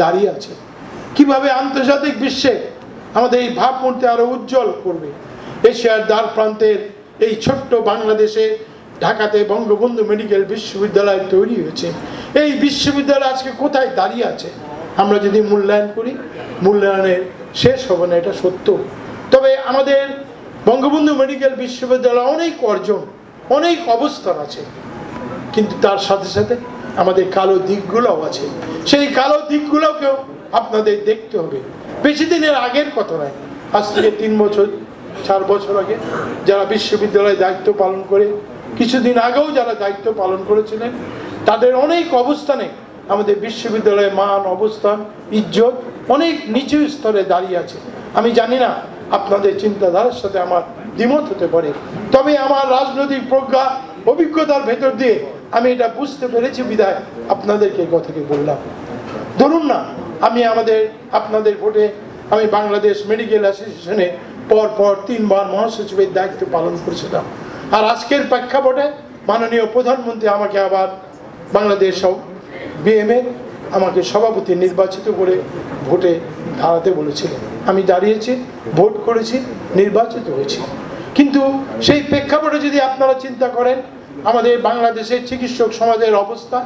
দাঁড়িয়ে আছে, কিভাবে আন্তর্জাতিক বিশ্বে আমাদের এই ভাবমূর্তি আরো উজ্জ্বল করবে। এশিয়ার দ্বার প্রান্তের এই ছোট্ট বাংলাদেশে ঢাকাতে বঙ্গবন্ধু মেডিকেল বিশ্ববিদ্যালয় তৈরি হয়েছে। এই বিশ্ববিদ্যালয় আজকে কোথায় দাঁড়িয়ে আছে আমরা যদি মূল্যায়ন করি, মূল্যায়নের শেষ হবে না, এটা সত্য। তবে আমাদের বঙ্গবন্ধু মেডিকেল বিশ্ববিদ্যালয় অনেক অর্জন, অনেক অবস্থান আছে, কিন্তু তার সাথে সাথে আমাদের কালো দিকগুলোও আছে। সেই কালো দিকগুলোকেও আপনাদের দেখতে হবে। বেশি দিনের আগের কথা নয়, আজ থেকে 3 বছর 4 বছর আগে যারা বিশ্ববিদ্যালয়ে দায়িত্ব পালন করে, কিছুদিন আগেও যারা দায়িত্ব পালন করেছিলেন, তাদের অনেক অবস্থানে আমাদের বিশ্ববিদ্যালয়ের মান, অবস্থান, ইজ্জত অনেক নিচু স্তরে দাঁড়িয়ে আছে। আমি জানি না আপনাদের চিন্তাধারার সাথে আমার দ্বিমত হতে পারে, তবে আমার রাজনৈতিক প্রজ্ঞা, অভিজ্ঞতার ভেতর দিয়ে আমি এটা বুঝতে পেরেছি বিধায় আপনাদেরকে কথাকে বললাম। ধরুন না, আমি আপনাদের ভোটে আমি বাংলাদেশ মেডিকেল অ্যাসোসিয়েশনে পর 3 বার মহাসচিবের দায়িত্ব পালন করেছিলাম। আর আজকের প্রেক্ষাপটে মাননীয় প্রধানমন্ত্রী আমাকে আবার বাংলাদেশ বিএমএ আমাকে সভাপতি নির্বাচিত করে ভোটে দাঁড়াতে বলেছিলেন। আমি দাঁড়িয়েছি, ভোট করেছি, নির্বাচিত হয়েছি। কিন্তু সেই প্রেক্ষাপটে যদি আপনারা চিন্তা করেন আমাদের বাংলাদেশের চিকিৎসক সমাজের অবস্থা,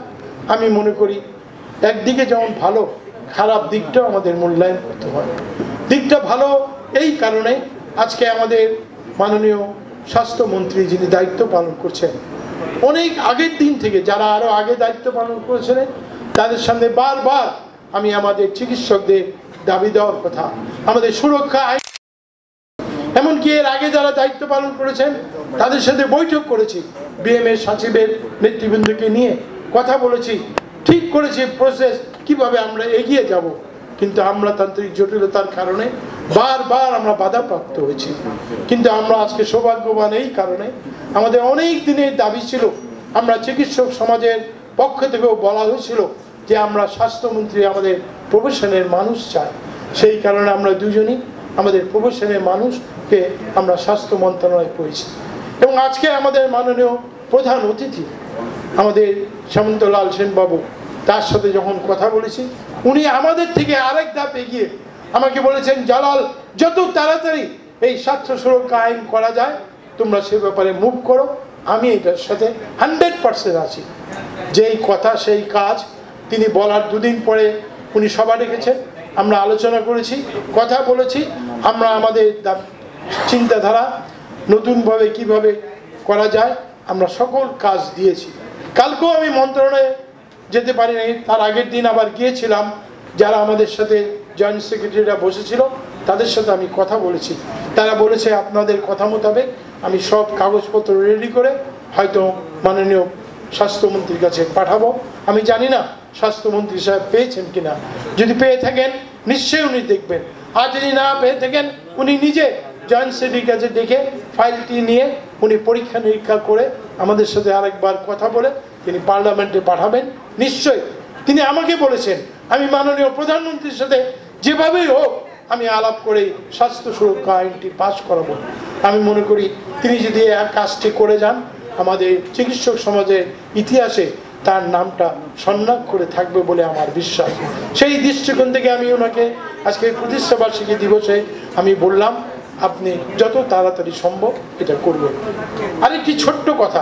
আমি মনে করি একদিকে যেমন ভালো, খারাপ দিকটাও আমাদের মূল্যায়ন করতে হয়। দিকটা ভালো এই কারণে, আজকে আমাদের মাননীয় স্বাস্থ্যমন্ত্রী যিনি দায়িত্ব পালন করছেন, অনেক আগের দিন থেকে যারা আরো আগে দায়িত্ব পালন করেছিলেন তাদের সামনে বারবার আমি আমাদের চিকিৎসকদের দাবি দেওয়ার কথা, আমাদের সুরক্ষা আইন, এমনকি এর আগে যারা দায়িত্ব পালন করেছেন তাদের সাথে বৈঠক করেছি, বিএমএ সচিবের নেতৃবৃন্দকে নিয়ে কথা বলেছি, ঠিক করেছি প্রসেস কিভাবে আমরা এগিয়ে যাব। কিন্তু আমলাতান্ত্রিক জটিলতার কারণে বারবার আমরা বাধাপ্রাপ্ত হয়েছি। কিন্তু আমরা আজকে সৌভাগ্যবান এই কারণে, আমাদের অনেক দিনের দাবি ছিল, আমরা চিকিৎসক সমাজের পক্ষ থেকেও বলা হয়েছিল যে আমরা স্বাস্থ্যমন্ত্রী আমাদের প্রফেশনের মানুষ চাই। সেই কারণে আমরা দুজনই আমাদের প্রফেশনের মানুষকে আমরা স্বাস্থ্য মন্ত্রণালয়ে পেয়েছি। এবং আজকে আমাদের মাননীয় প্রধান অতিথি আমাদের সামন্তলাল সেন বাবু, তার সাথে যখন কথা বলেছি, উনি আমাদের থেকে আরেক ধাপ এগিয়ে আমাকে বলেছেন, জালাল যত তাড়াতাড়ি এই স্বাস্থ্য সুরক্ষা আইন করা যায় তোমরা সে ব্যাপারে মুভ করো। আমি এটার সাথে 100% আছি। যেই কথা সেই কাজ। তিনি বলার 2 দিন পরে উনি সভা রেখেছেন, আমরা আলোচনা করেছি, কথা বলেছি, আমরা আমাদের চিন্তাধারা নতুনভাবে কিভাবে করা যায় আমরা সকল কাজ দিয়েছি। কালকেও আমি মন্ত্রণালয়ে যেতে পারিনি, তার আগের দিন আবার গিয়েছিলাম। যারা আমাদের সাথে জয়েন্ট সেক্রেটারিরা বসেছিল তাদের সাথে আমি কথা বলেছি, তারা বলেছে আপনাদের কথা মোতাবেক আমি সব কাগজপত্র রেডি করে হয়তো মাননীয় স্বাস্থ্যমন্ত্রীর কাছে পাঠাবো। আমি জানি না স্বাস্থ্যমন্ত্রী সাহেব পেয়েছেন কিনা, যদি পেয়ে থাকেন নিশ্চয়ই উনি দেখবেন, আর যদি না পেয়ে থাকেন উনি নিজে জয়েন্ট সেক্রেটারির কাছে ডেকে ফাইলটি নিয়ে উনি পরীক্ষা নিরীক্ষা করে আমাদের সাথে আরেকবার কথা বলে তিনি পার্লামেন্টে পাঠাবেন। নিশ্চয়ই তিনি আমাকে বলেছেন আমি মাননীয় প্রধানমন্ত্রীর সাথে যেভাবেই হোক আমি আলাপ করে স্বাস্থ্য সুরক্ষা আইনটি পাস করাবো। আমি মনে করি তিনি যদি এক কাজটি করে যান, আমাদের চিকিৎসক সমাজের ইতিহাসে তার নামটা স্বর্ণাক্ষরে থাকবে বলে আমার বিশ্বাস। সেই দৃষ্টিকোণ থেকে আমি ওনাকে আজকে প্রতিষ্ঠাবার্ষিকী দিবসে আমি বললাম আপনি যত তাড়াতাড়ি সম্ভব এটা করবেন। আরেকটি ছোট্ট কথা,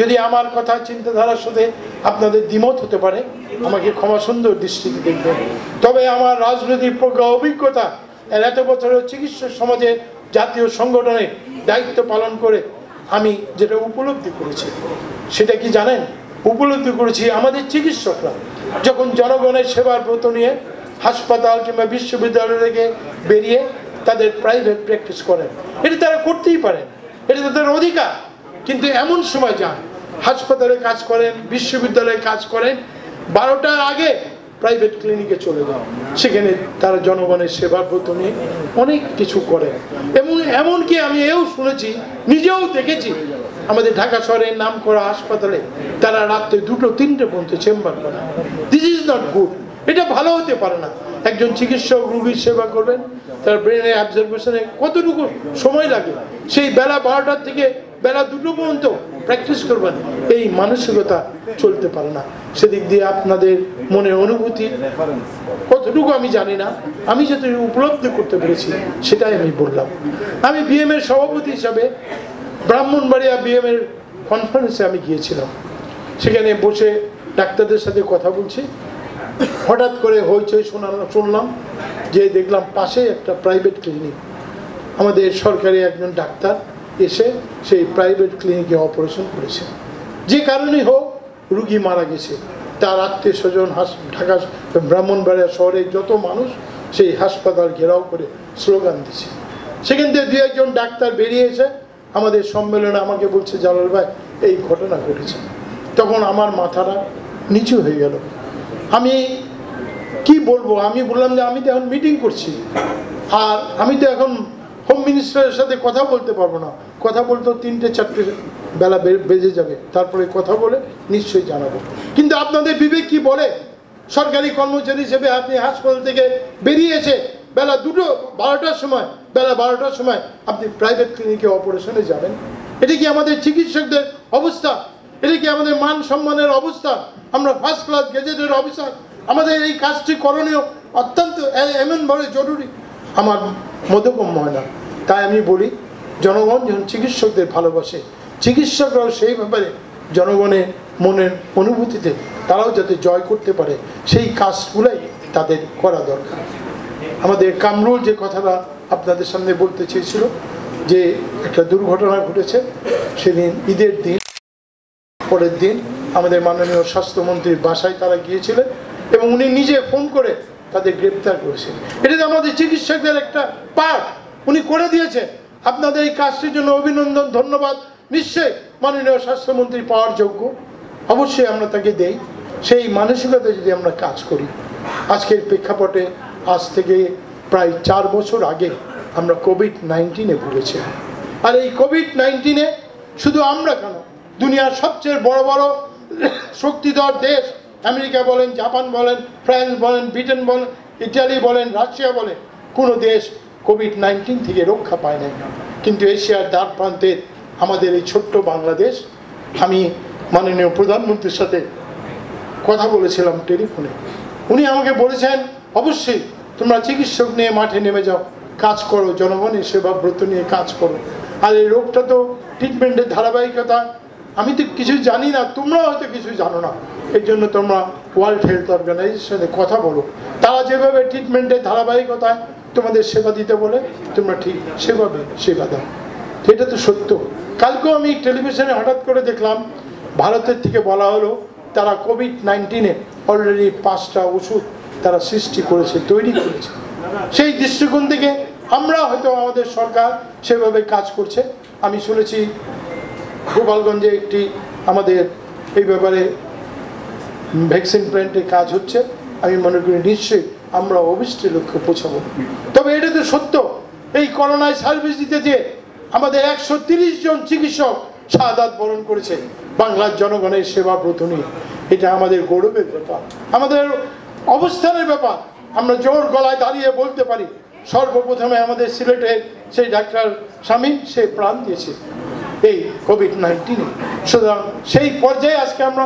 যদি আমার কথা চিন্তাধারার সাথে আপনাদের দ্বিমত হতে পারে আমাকে ক্ষমা সুন্দর দৃষ্টিতে দেখবেন, তবে আমার রাজনৈতিক প্রজ্ঞা, অভিজ্ঞতা, এত বছরের চিকিৎসক সমাজের জাতীয় সংগঠনে দায়িত্ব পালন করে আমি যেটা উপলব্ধি করেছি সেটা কি জানেন? উপলব্ধি করেছি আমাদের চিকিৎসকরা যখন জনগণের সেবার ব্রত নিয়ে হাসপাতাল কিংবা বিশ্ববিদ্যালয় থেকে বেরিয়ে তাদের প্রাইভেট প্র্যাকটিস করেন, এটা তারা করতেই পারেন, এটা তাদের অধিকার। কিন্তু এমন সময় যান হাসপাতালে কাজ করেন, বিশ্ববিদ্যালয়ে কাজ করেন, 12টার আগে প্রাইভেট ক্লিনিকে চলে যান, সেখানে তারা জনগণের সেবার ব্রত নিয়ে অনেক কিছু করেন। এবং এমনকি আমি এও শুনেছি, নিজেও দেখেছি, আমাদের ঢাকা শহরের নাম করা হাসপাতালে তারা রাত্রে 2-3টে পর্যন্ত চেম্বার করেন। দিস ইজ নট গুড, এটা ভালো হতে পারে না। একজন চিকিৎসক রোগীর সেবা করবেন, তার ব্রেনের অ্যাবজর্বেশনে কতটুকু সময় লাগে, সেই বেলা 12টার থেকে বেলা 2টো পর্যন্ত প্র্যাকটিস করবেন, এই মানসিকতা চলতে পারে না। সেদিক দিয়ে আপনাদের মনের অনুভূতি কতটুকু আমি জানি না, আমি যতটুকু উপলব্ধি করতে পেরেছি সেটাই আমি বললাম। আমি বিএম এর সভাপতি হিসাবে ব্রাহ্মণবাড়িয়া বিএম এর কনফারেন্সে আমি গিয়েছিলাম। সেখানে বসে ডাক্তারদের সাথে কথা বলছি, হঠাৎ করে হইচই শুনলাম যে দেখলাম পাশে একটা প্রাইভেট ক্লিনিক, আমাদের সরকারি একজন ডাক্তার এসে সেই প্রাইভেট ক্লিনিকে অপারেশন করেছে। যে কারণেই হোক রুগী মারা গেছে, তার আত্মীয় স্বজন ঢাকা ব্রাহ্মণবাড়িয়া শহরে যত মানুষ সেই হাসপাতাল ঘেরাও করে স্লোগান দিচ্ছে। সেখান থেকে দু একজন ডাক্তার বেরিয়ে এসে আমাদের সম্মেলনে আমাকে বলছে, জালাল ভাই এই ঘটনা ঘটেছে। তখন আমার মাথাটা নিচু হয়ে গেল। আমি কি বলবো, আমি বললাম যে আমি তো এখন মিটিং করছি, আর আমি তো এখন হোম মিনিস্টারের সাথে কথা বলতে পারবো না, কথা বলতে 3-4 বেলা বেজে যাবে, তারপরে কথা বলে নিশ্চয়ই জানাবো। কিন্তু আপনাদের বিবেক কি বলে? সরকারি কর্মচারী হিসেবে আপনি হাসপাতাল থেকে বেরিয়ে এসে বেলা 12টার সময় আপনি প্রাইভেট ক্লিনিকে অপারেশনে যাবেন? এটা কি আমাদের চিকিৎসকদের অবস্থা? এটা কি আমাদের মান সম্মানের অবস্থা? আমরা ফার্স্ট ক্লাস গেজেটের অফিসার, আমাদের এই কাজটি করণীয় অত্যন্ত এমনভাবে জরুরি, আমার বোধগম্য হয় না। তাই আমি বলি, জনগণ যখন চিকিৎসকদের ভালোবাসে, চিকিৎসকরাও সেই ব্যাপারে জনগণের মনের অনুভূতিতে তারাও যাতে জয় করতে পারে সেই কাজগুলাই তাদের করা দরকার। আমাদের কামরুল যে কথাটা আপনাদের সামনে বলতে চেয়েছিল, যে একটা দুর্ঘটনা ঘটেছে, সেদিন ঈদের দিন, পরের দিন আমাদের মাননীয় স্বাস্থ্যমন্ত্রীর বাসায় তারা গিয়েছিলেন এবং উনি নিজে ফোন করে তাদের গ্রেপ্তার করেছেন। এটা তো আমাদের চিকিৎসকদের একটা পার্ট, উনি করে দিয়েছে। আপনাদের এই কাজটির জন্য অভিনন্দন, ধন্যবাদ। নিশ্চয়ই মাননীয় স্বাস্থ্যমন্ত্রী পাওয়ার যোগ্য, অবশ্যই আমরা তাকে দেই। সেই মানসিকতা যদি আমরা কাজ করি, আজকের প্রেক্ষাপটে আজ থেকে প্রায় 4 বছর আগে আমরা কোভিড-19-এ ভুগেছিলাম। আর এই কোভিড-19-এ শুধু আমরা কেন, দুনিয়ার সবচেয়ে বড় বড় শক্তিধর দেশ, আমেরিকা বলেন, জাপান বলেন, ফ্রান্স বলেন, ব্রিটেন বলেন, ইটালি বলেন, রাশিয়া বলেন, কোনো দেশ কোভিড-19 থেকে রক্ষা পায় না। কিন্তু এশিয়ার দ্বার প্রান্তের আমাদের এই ছোট্ট বাংলাদেশ, আমি মাননীয় প্রধানমন্ত্রীর সাথে কথা বলেছিলাম টেলিফোনে, উনি আমাকে বলেছেন অবশ্যই তোমরা চিকিৎসক নিয়ে মাঠে নেমে যাও, কাজ করো, জনগণের সেবা ব্রত নিয়ে কাজ করো। আর এই রোগটা তো ট্রিটমেন্টের ধারাবাহিকতা, আমি তো কিছু জানি না, তোমরা হয়তো কিছু জানো না, এর জন্য তোমরা ওয়ার্ল্ড হেলথ অর্গানাইজেশনের সাথে কথা বলো, তারা যেভাবে ট্রিটমেন্টের ধারাবাহিকতায় তোমাদের সেবা দিতে বলে তোমরা ঠিক সেভাবে সেবা দাও। এটা তো সত্য। কালকেও আমি টেলিভিশনে হঠাৎ করে দেখলাম ভারতের থেকে বলা হলো তারা কোভিড-19-এ অলরেডি 5টা ওষুধ তারা সৃষ্টি করেছে, তৈরি করেছে। সেই দৃষ্টিকোণ থেকে আমরা হয়তো আমাদের সরকার সেভাবে কাজ করছে। আমি শুনেছি গোপালগঞ্জে একটি আমাদের এই ব্যাপারে ভ্যাকসিন প্ল্যান্টের কাজ হচ্ছে। আমি মনে করি নিশ্চয়ই আমরা অভিষ্ট লক্ষ্যে পৌঁছাবো। তবে এটা তো সত্য, এই করোনায় সার্ভিস দিতে যে আমাদের 130 জন চিকিৎসক শাহাদাত বরণ করেছে বাংলার জনগণের সেবা ব্রত নিয়ে। এটা আমাদের গৌরবের ব্যাপার, আমাদের অবস্থানের ব্যাপার। আমরা জোর গলায় দাঁড়িয়ে বলতে পারি সর্বপ্রথমে আমাদের সিলেটের সেই ডাক্তার শামীম সে প্রাণ দিয়েছে এই কোভিড-19-এ। সুতরাং সেই পর্যায়ে আজকে আমরা